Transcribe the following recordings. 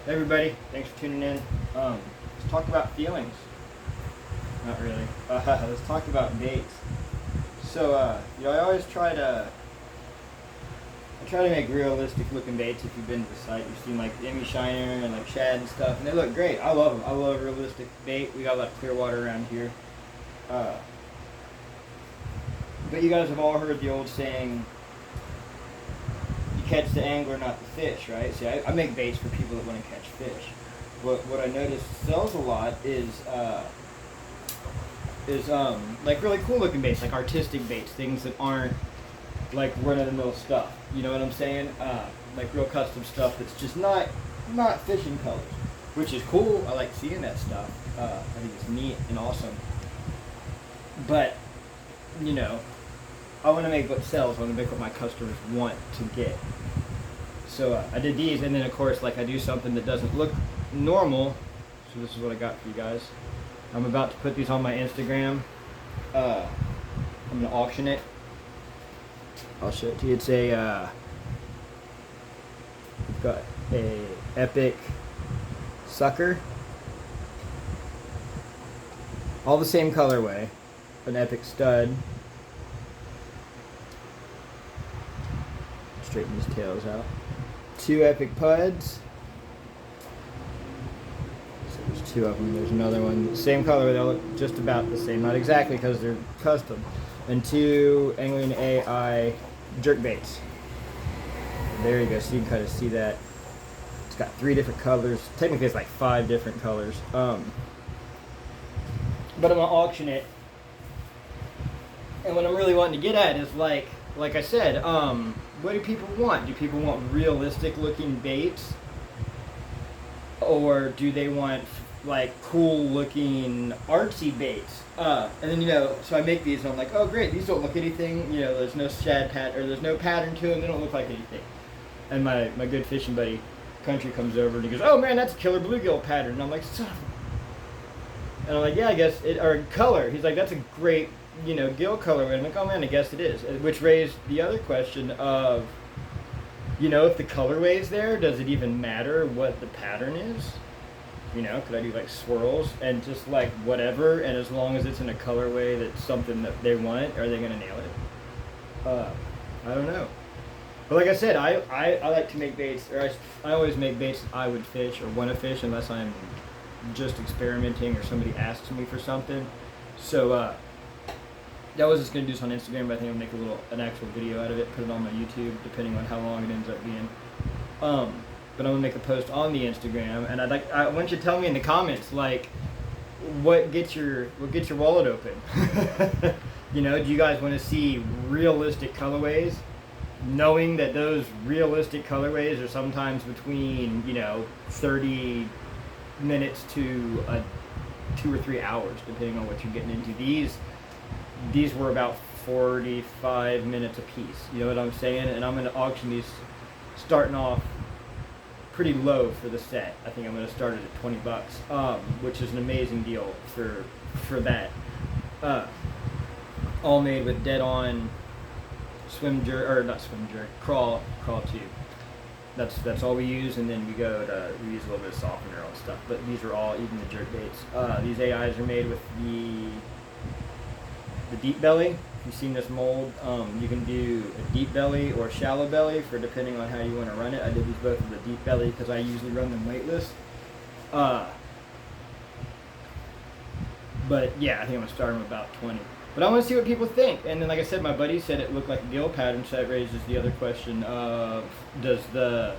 Hey everybody, thanks for tuning in. Let's talk about feelings. Not really. Let's talk about baits. So, I always try to make realistic looking baits. If you've been to the site, you've seen like Emmy Shiner and like shad and stuff, and they look great. I love them. I love realistic bait. We got a lot of clear water around here. But you guys have all heard the old saying, catch the angler, not the fish, right? See, I make baits for people that want to catch fish. What I noticed sells a lot is like really cool looking baits, like artistic baits, things that aren't like run of the mill stuff. You know what I'm saying? Like real custom stuff that's just not fishing colors, which is cool. I like seeing that stuff. I think it's neat and awesome. But I want to make what sells. I want to make what my customers want to get. So I did these, and then of course, like I do something that doesn't look normal. So this is what I got for you guys. I'm about to put these on my Instagram. I'm gonna auction it. I'll show it to you. It's we've got a epic sucker, all the same colorway, an epic stud. Straighten these tails out. 2 epic puds. So there's 2 of them. There's another one. Same color. They look just about the same. Not exactly because they're custom. And 2 Angling AI jerk baits. There you go. So you can kind of see that. It's got 3 different colors. Technically, it's like 5 different colors. But I'm gonna auction it. And what I'm really wanting to get at is like I said, what do people want? Do people want realistic looking baits? Or do they want like cool looking artsy baits? And then, so I make these and I'm like, oh great, these don't look anything, there's no shad pattern, or there's no pattern to them, they don't look like anything. And my good fishing buddy, Country, comes over and he goes, oh man, that's a killer bluegill pattern. And I'm like, son of a... And I'm like, yeah, I guess it, or color. He's like, that's a great, gill color. And I'm like, oh man, I guess it is. Which raised the other question of, if the colorway's there, does it even matter what the pattern is? Could I do like swirls and just like whatever, and as long as it's in a colorway that's something that they want, are they gonna nail it? I don't know. But like I said, I like to make baits, or I always make baits that I would fish or want to fish, unless I'm just experimenting or somebody asks me for something. So that was just gonna do this on Instagram, but I think I'll make an actual video out of it, put it on my YouTube, depending on how long it ends up being. But I'm gonna make a post on the Instagram, and I want you to tell me in the comments, like, what gets your wallet open? Do you guys want to see realistic colorways, knowing that those realistic colorways are sometimes between 30 minutes to 2 or 3 hours, depending on what you're getting into. These were about 45 minutes a piece. You know what I'm saying? And I'm going to auction these starting off pretty low for the set. I think I'm going to start it at $20, which is an amazing deal for that. All made with dead-on crawl tube. That's all we use, and then we use a little bit of softener on stuff. But these are all, even the jerk baits. These AIs are made with the deep belly. If you've seen this mold, you can do a deep belly or shallow belly for depending on how you want to run it. I did these both with the deep belly because I usually run them weightless. But yeah, I think I'm gonna start them about 20. But I want to see what people think. And then, like I said, my buddy said it looked like a gill pattern, so that raises the other question of does the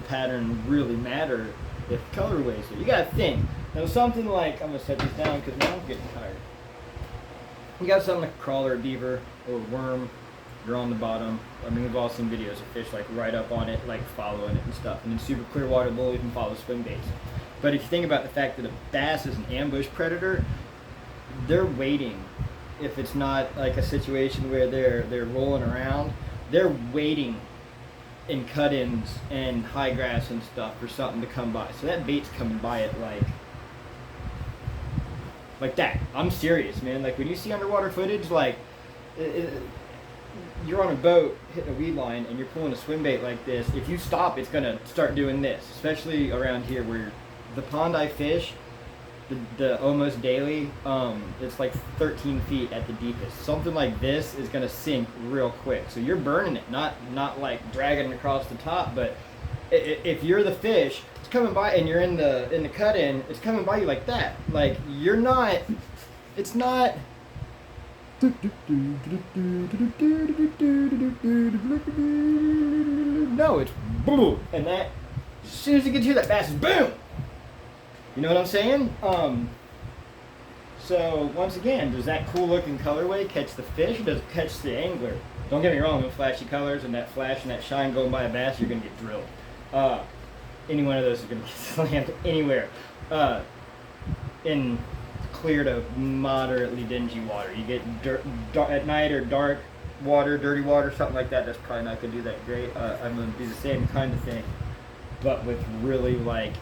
pattern really matter if colorways are? You gotta think. Now something like, I'm gonna set this down because now I'm getting tired. You got something like a crawler, a beaver, or a worm. You're on the bottom. I mean, we've all seen videos of fish like right up on it, like following it and stuff. And then super clear water below, you can follow swim baits. But if you think about the fact that a bass is an ambush predator, they're waiting. If it's not like a situation where they're rolling around, they're waiting in cut-ins and high grass and stuff for something to come by. So that bait's coming by it like that. I'm serious, man. Like when you see underwater footage, like you're on a boat hitting a weed line and you're pulling a swim bait like this, if you stop, it's gonna start doing this, especially around here where the pond I fish, the almost daily, it's like 13 feet at the deepest. Something like this is gonna sink real quick. So you're burning it, not like dragging it across the top, but if you're the fish, it's coming by and you're in the cut in, it's coming by you like that. Like you're not, it's not. No, it's boom, and that as soon as it gets here, that bass is boom. You know what I'm saying? So once again, does that cool looking colorway catch the fish, or does it catch the angler? Don't get me wrong, those flashy colors and that flash and that shine going by a bass, you're gonna get drilled. Any one of those is gonna get slammed anywhere. In clear to moderately dingy water, you get at night or dark water, dirty water, something like that. That's probably not gonna do that great. I'm gonna do the same kind of thing, but with really like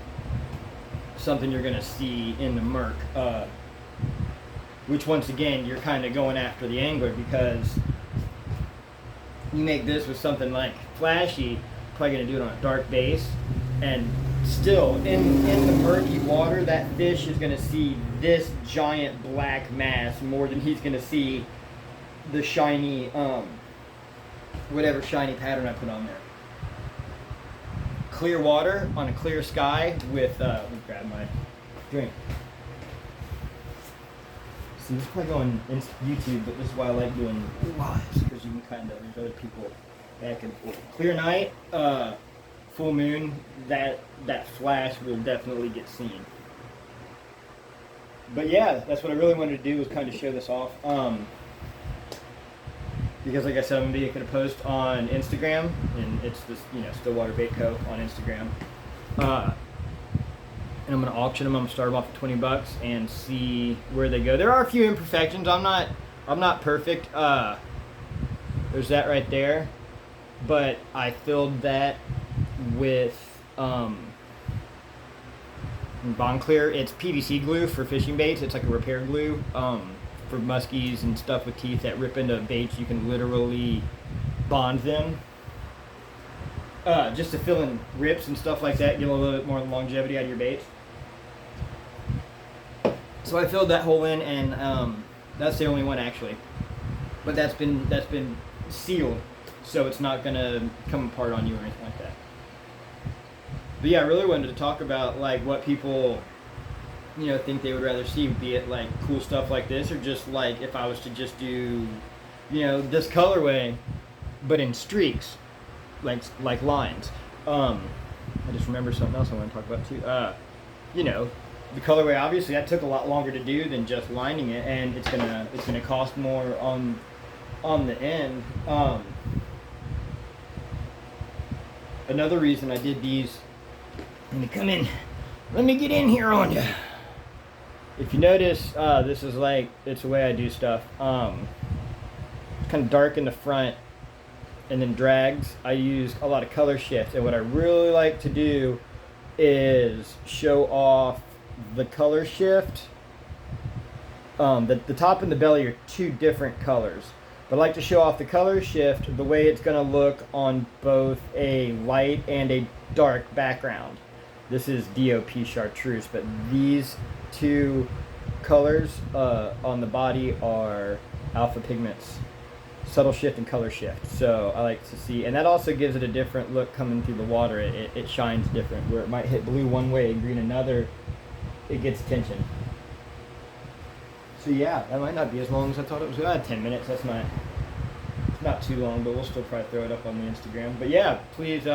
something you're gonna see in the murk, which once again you're kind of going after the angler, because you make this with something like flashy, probably gonna do it on a dark base, and still in the murky water, that fish is gonna see this giant black mass more than he's gonna see the shiny whatever shiny pattern I put on there. Clear water on a clear sky with let me grab my drink. See, this is probably going YouTube, but this is why I like doing lives, because you can kind of, there's other people back and forth. Clear night, full moon, that flash will definitely get seen. But yeah, that's what I really wanted to do, was kind of show this off. Because like I said, I'm gonna be making a post on Instagram, and it's this, Stillwater Bait Co. on Instagram. And I'm gonna auction them. I'm gonna start them off at $20 and see where they go. There are a few imperfections. I'm not perfect. There's that right there, but I filled that with Bond Clear. It's PVC glue for fishing baits. It's like a repair glue. For muskies and stuff with teeth that rip into baits, you can literally bond them just to fill in rips and stuff like that, get a little bit more longevity out of your baits. So I filled that hole in, and that's the only one actually, but that's been sealed, so it's not gonna come apart on you or anything like that. But yeah, I really wanted to talk about like what people think they would rather see, be it like cool stuff like this, or just like if I was to just do, this colorway, but in streaks, like lines. I just remember something else I want to talk about too. The colorway, obviously that took a lot longer to do than just lining it, and it's gonna cost more on the end. Another reason I did these. Let me come in. Let me get in here on you. If you notice, this is like, it's the way I do stuff. It's kind of dark in the front and then drags. I use a lot of color shift, and what I really like to do is show off the color shift. The top and the belly are two different colors, but I like to show off the color shift, the way it's going to look on both a light and a dark background. This is DOP chartreuse, but these two colors on the body are alpha pigments, subtle shift and color shift. So I like to see, and that also gives it a different look coming through the water. It shines different, where it might hit blue one way, green another. It gets attention. So yeah, that might not be as long as I thought it was. 10 minutes. That's not too long, but we'll still probably throw it up on the Instagram. But yeah, please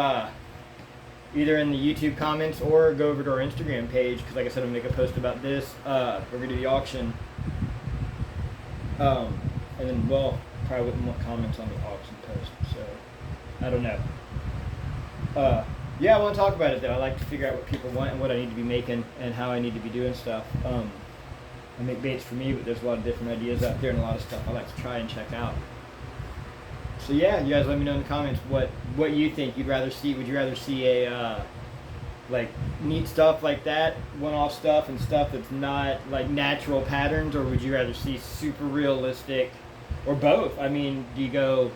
either in the YouTube comments or go over to our Instagram page, because like I said, I'm going to make a post about this. We're going to do the auction. And then, probably wouldn't want comments on the auction post, so I don't know. Yeah, I want to talk about it though. I like to figure out what people want and what I need to be making and how I need to be doing stuff. I make baits for me, but there's a lot of different ideas out there and a lot of stuff I like to try and check out. So yeah, you guys let me know in the comments what you think you'd rather see. Would you rather see a like neat stuff like that, one-off stuff and stuff that's not like natural patterns, or would you rather see super realistic, or both? I mean, do you go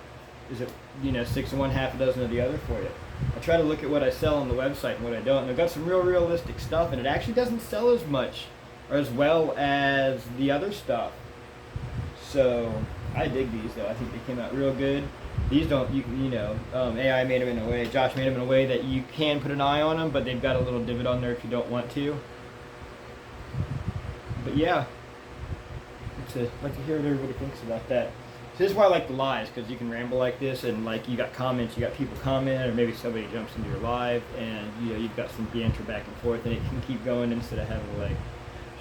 is it, you know, 6 of one, half a dozen of the other for you. I try to look at what I sell on the website and what I don't, and I've got some real realistic stuff, and it actually doesn't sell as much or as well as the other stuff. So I dig these though. I think they came out real good. These don't, you know, AI made them in a way, Josh made them in a way that you can put an eye on them, but they've got a little divot on there if you don't want to. But yeah, I'd like to hear what everybody thinks about that. So this is why I like the lives, because you can ramble like this, and like you got comments, you got people comment, or maybe somebody jumps into your live, and you know you've got some banter back and forth, and it can keep going instead of having like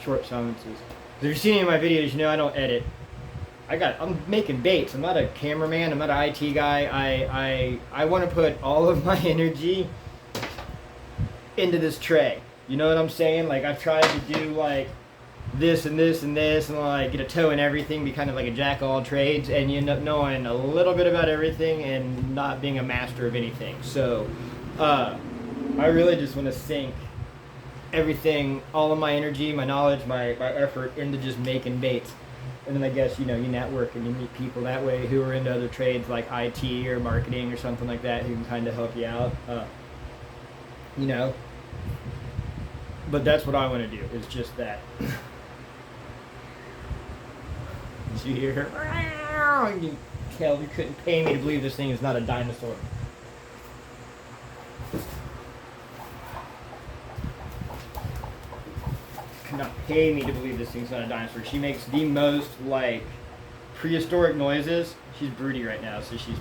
short silences. If you've seen any of my videos, you know I don't edit. I'm making baits. I'm not a cameraman. I'm not an IT guy. I want to put all of my energy into this tray. You know what I'm saying? Like I've tried to do like this and this and this, and like get a toe in everything, be kind of like a jack of all trades, and you end up knowing a little bit about everything and not being a master of anything. So I really just want to sink everything, all of my energy, my knowledge, my effort into just making baits. And then I guess, you know, you network and you meet people that way who are into other trades like IT or marketing or something like that who can kind of help you out, you know. But that's what I want to do, is just that. Did you hear her? You tell you couldn't pay me to believe this thing is not a dinosaur. Not pay me to believe this thing's not a dinosaur. She makes the most like prehistoric noises. She's broody right now, so she's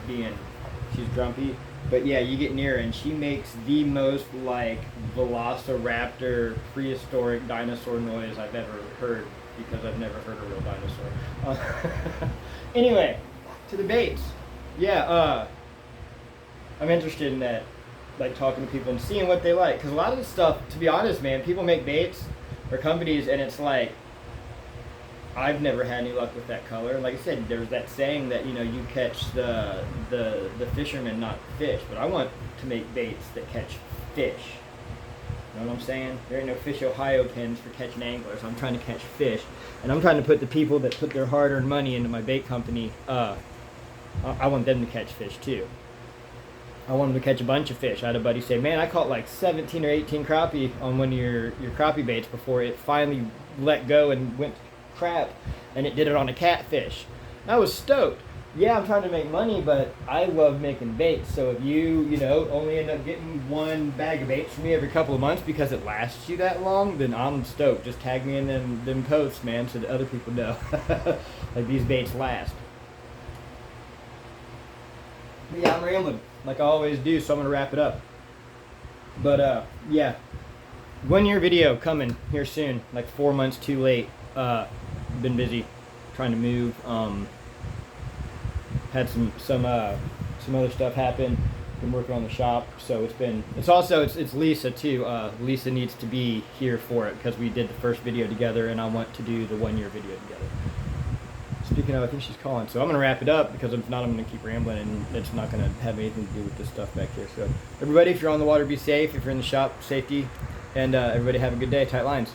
grumpy. But yeah, you get near her and she makes the most like velociraptor prehistoric dinosaur noise I've ever heard, because I've never heard a real dinosaur. Anyway, to the baits. Yeah, I'm interested in that, like talking to people and seeing what they like. Because a lot of the stuff, to be honest, man, people make baits or companies, and it's like, I've never had any luck with that color. Like I said, there's that saying that, you know, you catch the fishermen, not fish. But I want to make baits that catch fish. You know what I'm saying? There ain't no Fish Ohio pins for catching anglers. I'm trying to catch fish. And I'm trying to put the people that put their hard-earned money into my bait company, I want them to catch fish too. I wanted to catch a bunch of fish. I had a buddy say, man, I caught like 17 or 18 crappie on one of your crappie baits before it finally let go and went crap, and it did it on a catfish. I was stoked. Yeah, I'm trying to make money, but I love making baits. So if you know, only end up getting one bag of baits from me every couple of months because it lasts you that long, then I'm stoked. Just tag me in them posts, man, so that other people know. Like these baits last. But yeah, I'm rambling like I always do, so I'm gonna wrap it up. But yeah, 1 year video coming here soon, like 4 months too late. Been busy trying to move. Had some other stuff happen. Been working on the shop, so it's Lisa too. Lisa needs to be here for it because we did the first video together, and I want to do the 1 year video together. Speaking of, I think she's calling, so I'm going to wrap it up, because if not, I'm going to keep rambling, and it's not going to have anything to do with this stuff back here. So everybody, if you're on the water, be safe. If you're in the shop, safety, and everybody have a good day. Tight lines.